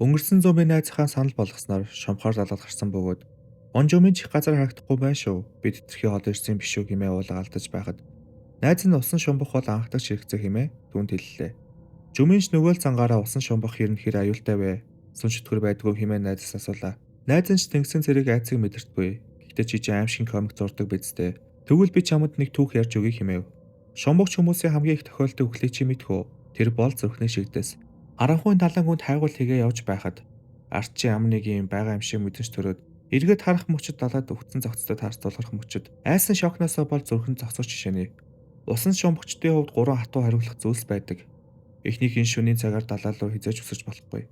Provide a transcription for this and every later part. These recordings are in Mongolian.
Өнгөрсөн зууны найзынхаа санал болгосноор шомхоор далаад гарсан бөгөөд Монжомын чих газар харагдахгүй байна шүү. Би тэтэрхий хол ирсэн биш үү хэмээн уулга алдаж байхад найз нь усан шумбах бол анхдагч хэрэгцээ хэмээн түүнд хэллээ. Жүминч нөгөө л цангаараа усан шумбах хэрн хэр аюултай вэ? Сүн шүтгэр байдгүй хэмээн найзаас асуулаа. Найз нь ч тэнгисийн цэрэг айцыг мэдэрдэггүй. Гэхдээ чи аимшиг комик зурдаг биз дээ. Тэгвэл би чамд нэг түүх ярьж өгье хэмээв. Шумбагч хүмүүсийн хамгийн их тохиолддог үхлийг чи мэдхүү. Тэр бол зүрхний шигдэс. Аранхуйн далайн гүнд хайгуул хийгээ явж байхад ард чи ямар нэг юм байгаа юм шиг мэдэнч төрөөд эргээд харах мөчөд далаад өвцөн зогцтой таарс тулгарх мөчөд айсан шокноосоо бол зүрхэн зогсож жишээний. Усан шумбагчдын хувьд 3 хатуу хариулах зүйлс байдаг. Эхнийх нь шөнийн цагаар далаа руу хизээж өсөж болохгүй.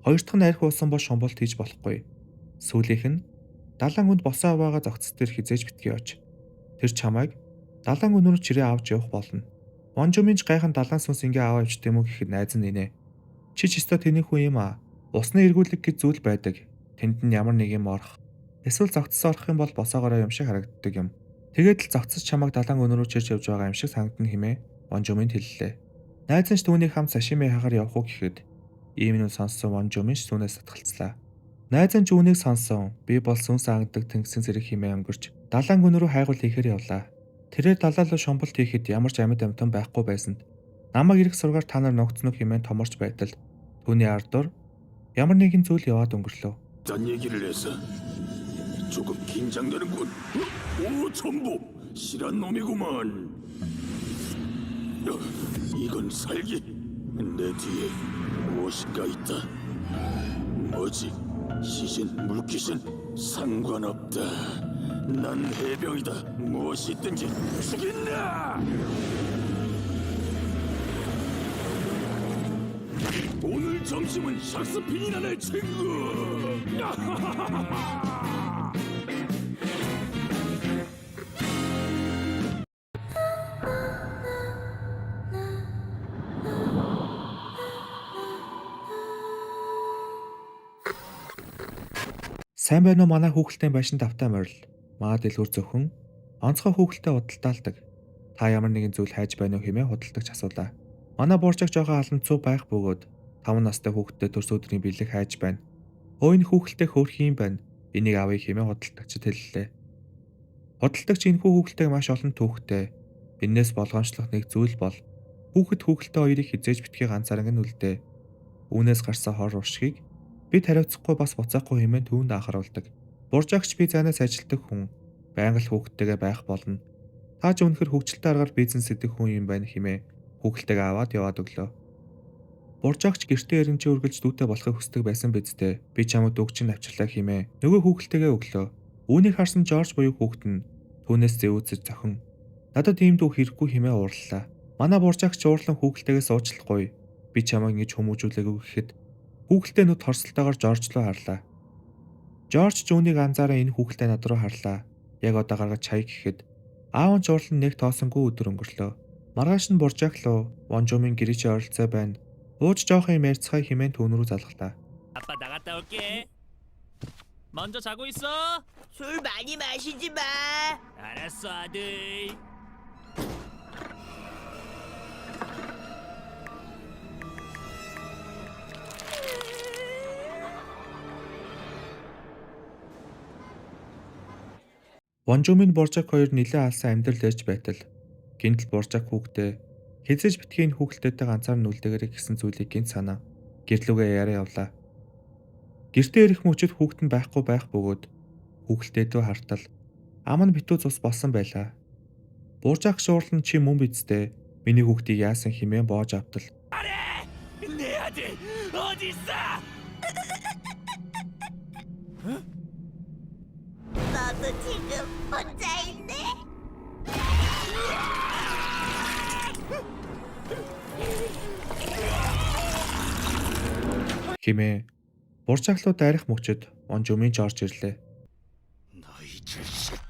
Хоёр дахь нь арх уусан бол шумбалт хийж болохгүй. Сүүлийнх нь далайн гүнд босоо аваага зогцос дээр хизээж битгий оч. Тэр чамайг далайн гүн рүү чирээ авч явах болно. Монжоминч гайхан далайн сүнс ингээ аваа явж тийм үү гэхэд найз нь инээ. Чи ч өстой тэний хүн юм аа. Усны эргүүлэг гэж зүйл байдаг. Тэнд нь ямар нэг юм орох. Эсвэл зогцсон орох юм бол босоогоороо юм шиг харагддаг юм. Тэгээд л зогцож чамайг далайн гүн рүү чирж явж байгаа юм шиг санагдана хэмээн Монжоминд хэллээ. Найз нь ч түүнийг хамт сашими хагаар явах уу гэхэд ийм нь сонссон Монжоминч түүнээс татгалцлаа. Найз нь үүнийг сонсон. Би бол сүнс ангаддаг тэнгисийн зэрэг хэмээн өнгөрч далайн гүн рүү хайгуул хийхээр явлаа. Тэрээр далаа руу шумбалт хийхэд ямар ч амьд амьтан байхгүй байсанд намайг ирэх сургаар та нар ногцног хэмээн томорч байтал түүний ардуур ямар нэгэн зүйл яваад өнгөрлөө. 딴 얘기를 해서 조금 긴장되는군. 오, 전부 실한 놈이구만. 이건 살기. 내 뒤에 무엇인가 있다. 뭐지? 시신, 물귀신 상관없다. 난 해병이다. 무엇이 있든지 죽인다. 오늘 점심은 샥스핀이나 내 친구. 'Сайн байна уу манай хүүхэлдэйн байшин давтаа морил. Маа дэлгүр зөвхөн онцгой хүүхэлтэй худалдаалдаг. Та ямар нэгэн зүйл хайж байна уу хэмээн худалдагч асуулаа. Манай буурчаг жоохон аланцуу байх бөгөөд 5 настай хүүхдэд төрс өдрийн бэлэг хайж байна. Өө энэ хүүхэлтэй хөөрх юм байна. Энийг авъя хэмээн худалдагчид хэллээ. Худалдагч энэхүү хүүхэлтэйг маш олон түүхтэй. Эннээс болгоомжлох нэг зүйл бол хүүхэд хүүхэлтэй хоёрыг хизээж битгий ганцаараа нь үлдээ. Үүнээс гарсан хор уршгийг бид хариуцахгүй бас буцаахгүй хэмээн түүнд анхааруулдаг. Буржаагч би занаас ажилтдаг хүн. Байнга л хүүхдтэйгээ байх болно. Та ч өнөхөр хөгжилтэй аргаар бизнес идэх хүн юм байна хэмээн хүүхэлтэйгээ аваад яваад өглөө. Буржаагч гэртээ эренчээ үргэлж дүүтэй болохыг хүсдэг байсан биз дээ. Би чамд үг чинь авчирлаа хэмээн нөгөө хүүхэлтэйгээ өглөө. Үүнийг харсан Жорж буюу хүүхэд нь түүнээс зэвүүцэж зохин. Надад ийм дүү хэрэггүй хэмээн уурлаа. Манай буржаагч уурлан хүүхэлтэйгээ суучлахгүй. Би чамайг ингэж хүмүүжүүлээгүй гэхэд хүүхэлтэй нүд хорсолтойгоор Жорж руу харлаа. Жорж ч үүнийг анзаараа энэ хүүхэлтэй над руу харлаа. Яг одоо гаргаж чая гэхэд аав нь жуурлан нэг тоосонгүй өдөр өнгөрлөө. Маргааш нь буржааг руу Монжомын гэрээчээ оролцоо байна. Ууж жоох юм ярьцгаая хэмээн түүн рүү залглаа. 아빠 나갔다 올게. 먼저 자고 있어. 술 많이 마시지 마. 알았어 아들. Монжомын буржааг хоёр нэлээд алсан амьдрал ээж байтал гинтл буржааг хүүхдээ хязээж битгий энэ хүүхэлтэйтэй ганцаар нүлдээгэрэй гэсэн зүйлийг гинт санаа гэрлүүгээ яриа явлаа. Гэртээ ирэх мөчөд хүүхэд нь байхгүй байх бөгөөд хүүхэлтэйдөө хартал ам нь битүү цус болсон байлаа. Буржааг шуурлан чи мөн бидтэй миний хүүхдийг яасан хэмээн боож автал 내 아들 어디 있어? 너도 지금 혼자 있네. хэмээн буржааг руу дайрах мөчөд Монжомын Жорж ирлээ. 너희 자식.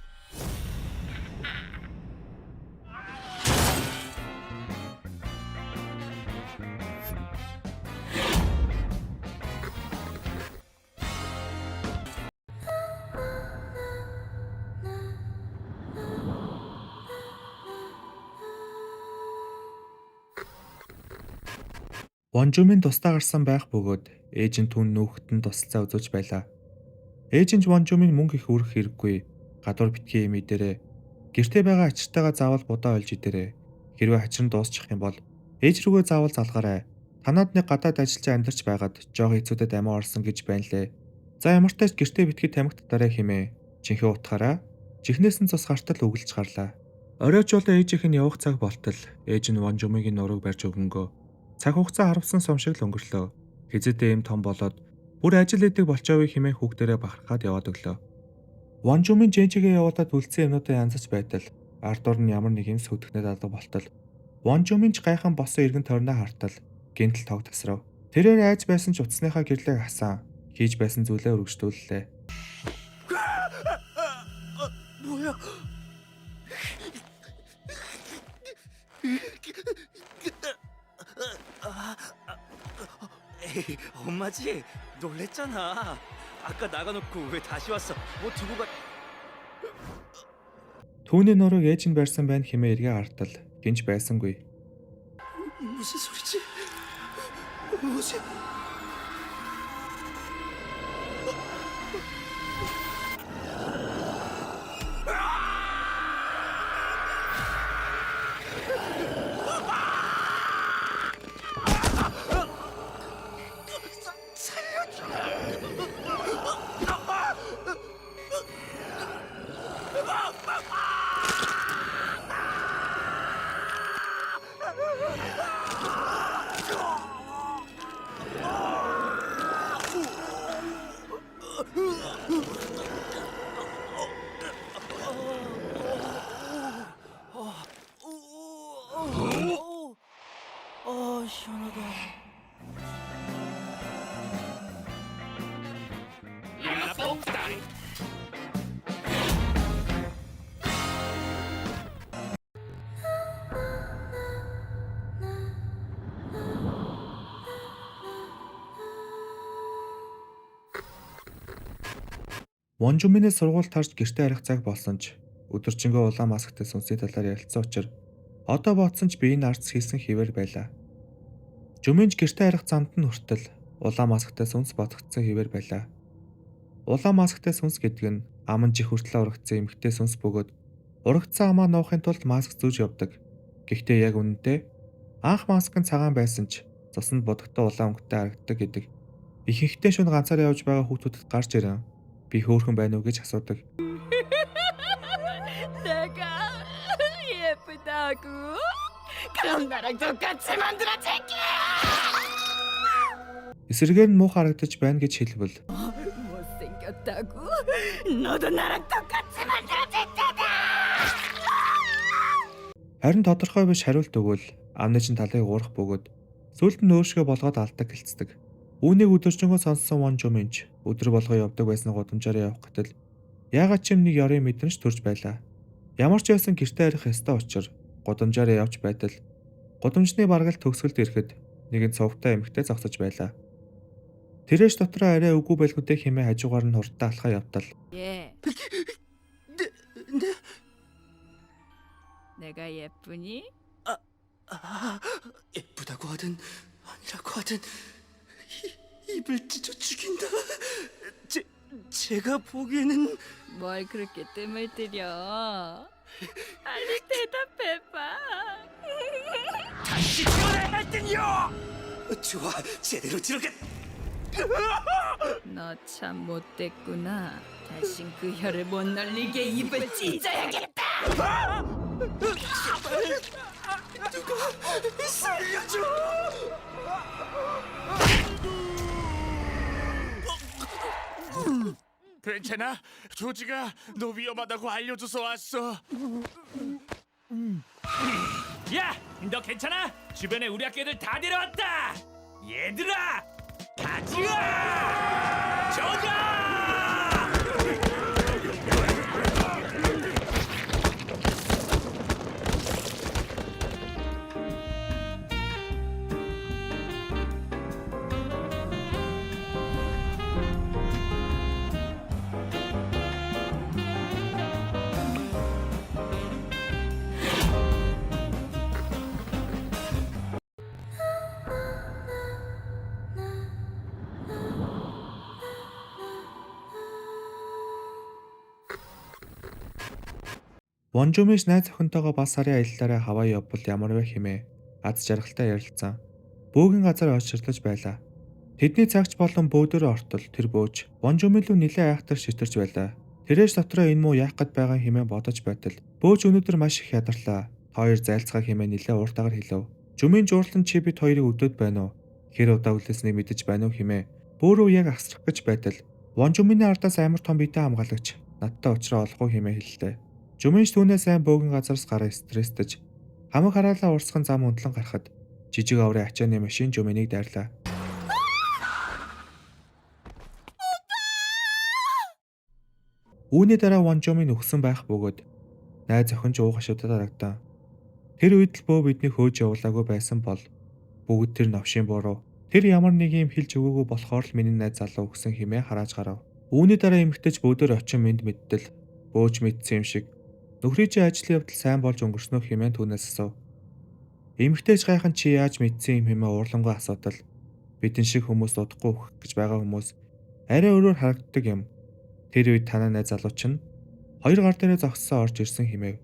Вонжумын тусдаа гарсан байх бөгөөд ээж нь түүн нүүхэд нь тусалцаа үзүүлж байлаа. Ээж нь Вонжумын мөнгө их өрөх хэрэггүй. Гадуур битгий имий дээрээ гэртээ байгаа ачиртайгаа заавал будаа олж идээрэй. Хэрвээ хачир нь дуусчих юм бол ээж рүүгээ заавал залгаарай. Танаад нэг гадаад ажиллаж амьдарч байгаад жоох хэцүүдэд амиа орсон гэж байна лээ. За ямар ч тач гэртээ битгий тамхи татаарай хэмээн жинхэнэ утгаараа чихнээс нь цус гартал үгэлж гарлаа. Оройч болоо ээжийнх нь явах цаг болтол ээж нь Вонжумын нурууг барьж өгөнгөө. Цаг хугацаа харавсан сум шиг л өнгөрлөө. Хизээдээ им том болоод бүр ажил идэг болчоогүй хэмээн хүүхдэрээ бахархаад яваад өглөө. Вонжумын жэнчигээ явуулаад үлдсэн юмнуудаа янзаж байтал ардуур нь ямар нэг юм сүтгэнэд алга болтол Вонжумын ч гайхан босон иргэн тойрноо хартал гинтл тог тасрав. Тэрээр айж байсан ч утасныхаа гэрлээг хасан хийж байсан зүйлээ өргөжтүүллээ. 뭐야? 에이, 엄마지? 놀랬잖아. 아까 나가놓고 왜 다시 왔어? 뭐 두고 가... Түүний нурууг ээж нь барьсан байна хэмээн эргээ артал гинж байсангүй. 무슨 소리지? 뭐지? 시원하다. Вонжумынээс сургууль тарж гэртээ арих цаг болсон ч өдөржингөө улаан масктай сүнсний талаар ярилцсан учраас одоо бодсон ч биеийн арц хийсэн хിവэр байлаа. Жумынж гэртээ арих замд нь хүртэл улаан масктай сүнс бодогдсон хിവэр байлаа. Улаан масктай сүнс гэдэг нь аман жих хүртэл урагдсан эмхтэй сүнс бөгөөд урагдсан амаа нуухын тулд маск зүүж явдаг. Гэхдээ яг үнэндээ анх маск нь цагаан байсан ч цуснд бодогтой улаан өнгөтэй харагддаг гэдэг. Ихэнхдээ шөнө ганцаараа явж байгаа хүүхдүүдэд гарч ирэн би хөөрхөн байна уу гэж асуудаг. 내가 예쁘다고? 그럼 나랑 똑같이 만들어줄게. Эсрэгээр нь муу харагдаж байна гэж хэлбэл 못생겼다고? 너도 나랑 똑같이 만들어줄 테다. харин тодорхой биш хариулт өгвөл амны чин талыг уурах бөгөөд сүлд нь өөршгөө болгоод алдаг гэлцдэг. Үүнийг өдөржингөө сонссон Вонжумынч өдөр болгоо явдаг байсан гудамжаараа явах гэтэл яагаад ч юм нэг ёрын мэдрэмж төрж байлаа. Ямар ч байсан гэртээ арих ёстой учраас гудамжаараа явж байтал гудамжны баргал төгсгөлд ирэхэд нэгэн цувтай эмэгтэй зогсож байлаа. Тэрэж дотроо арай үгүй байлгуудыг хэмээн хажуугаар нь хурдтай алхаа явтал 예. 네? 내가 예쁘니? 예쁘다고 하든 아니라고 하든 입을 찢어 죽인다. 제가 보기에는 뭘 그렇게 뜸을 들여? 빨리 대답해봐. 다시 태어나야 할 땐요. 좋아, 제대로 들어가. 너 참 못됐구나. 다신 그 혀를 못 놀리게 입을 찢어야겠다. 누가 살려줘. 괜찮아? 조지가 너 위험하다고 알려줘서 왔어. 야, 너 괜찮아? 주변에 우리 학교 애들 다 데려왔다. 얘들아, 가지마! 저가! Вонжумиш найз охинтойгоо бас сарын аяллаараа Хавай явбал ямар вэ хэмээн аз жаргалтай ярилцсан. Бөөгийн газар очирлож байлаа. Тэдний цагч болон бөөдөрөө ортол тэр бөөж Вонжумин руу нилээ айхтар шитэрч байлаа. Тэрэж дотроо энэ муу яах гээд байгаа хэмээн бодож байтал бөөж өнөөдөр маш их ядарлаа. Хоёр зайлцгаа хэмээн нилээ ууртаагаар хэлв. Жумын жуурлан чи бид хоёрыг өдөөд байна уу? Хэр удаа үлээснийг мэдэж байна уу хэмээн бөөрөө яг асрах гэж байтал Вонжумины ардаас амар том биетэй хамгаалагч надтай уулзраа олох уу хэмээн хэллээ. Жуминч түүнээ сайн бөөгийн газараас гараа стресстэж хамаг хараалаа урсган зам унтлан гарахад жижиг аврын ачааны машин Жуминыг дайрлаа. Үүний дараа Вонжумын өгсөн байх бөгөөд найз охин ч уух шүдэд харагдан. Тэр үед л бөө бидний хөөж явуулаагүй байсан бол бүгд тэр новшийн буруу. Тэр ямар нэг юм хэлж өгөөгүй болохоор л миний найз залуу өгсөн хэмээн харааж гарав. Үүний дараа эмэгтэйч бөөдөр очин мэд мэдтэл бөөж мэдсэн юм шиг нөхрийн чинь ажлын явдал сайн болж өнгөрснөө хэмээн түүнээс асуув. Эмэгтэйч гайхан чи яаж мэдсэн юм хэмээн уурлангуй асуудал бидэн шиг хүмүүс удахгүй өгөх гэж байгаа хүмүүс арай өөрөөр харагддаг юм. Тэр үед танаа найз залуу чинь хоёр гар дээрээ зогссон орж ирсэн хэмэв.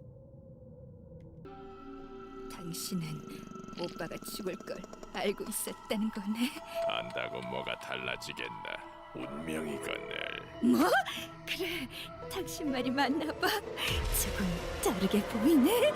당신은 오빠가 죽을 걸 알고 있었다는 거네. 안다고 뭐가 달라지겠나? 운명이거늘. 뭐? 그래, 당신 말이 맞나 봐. 조금 다르게 보이네.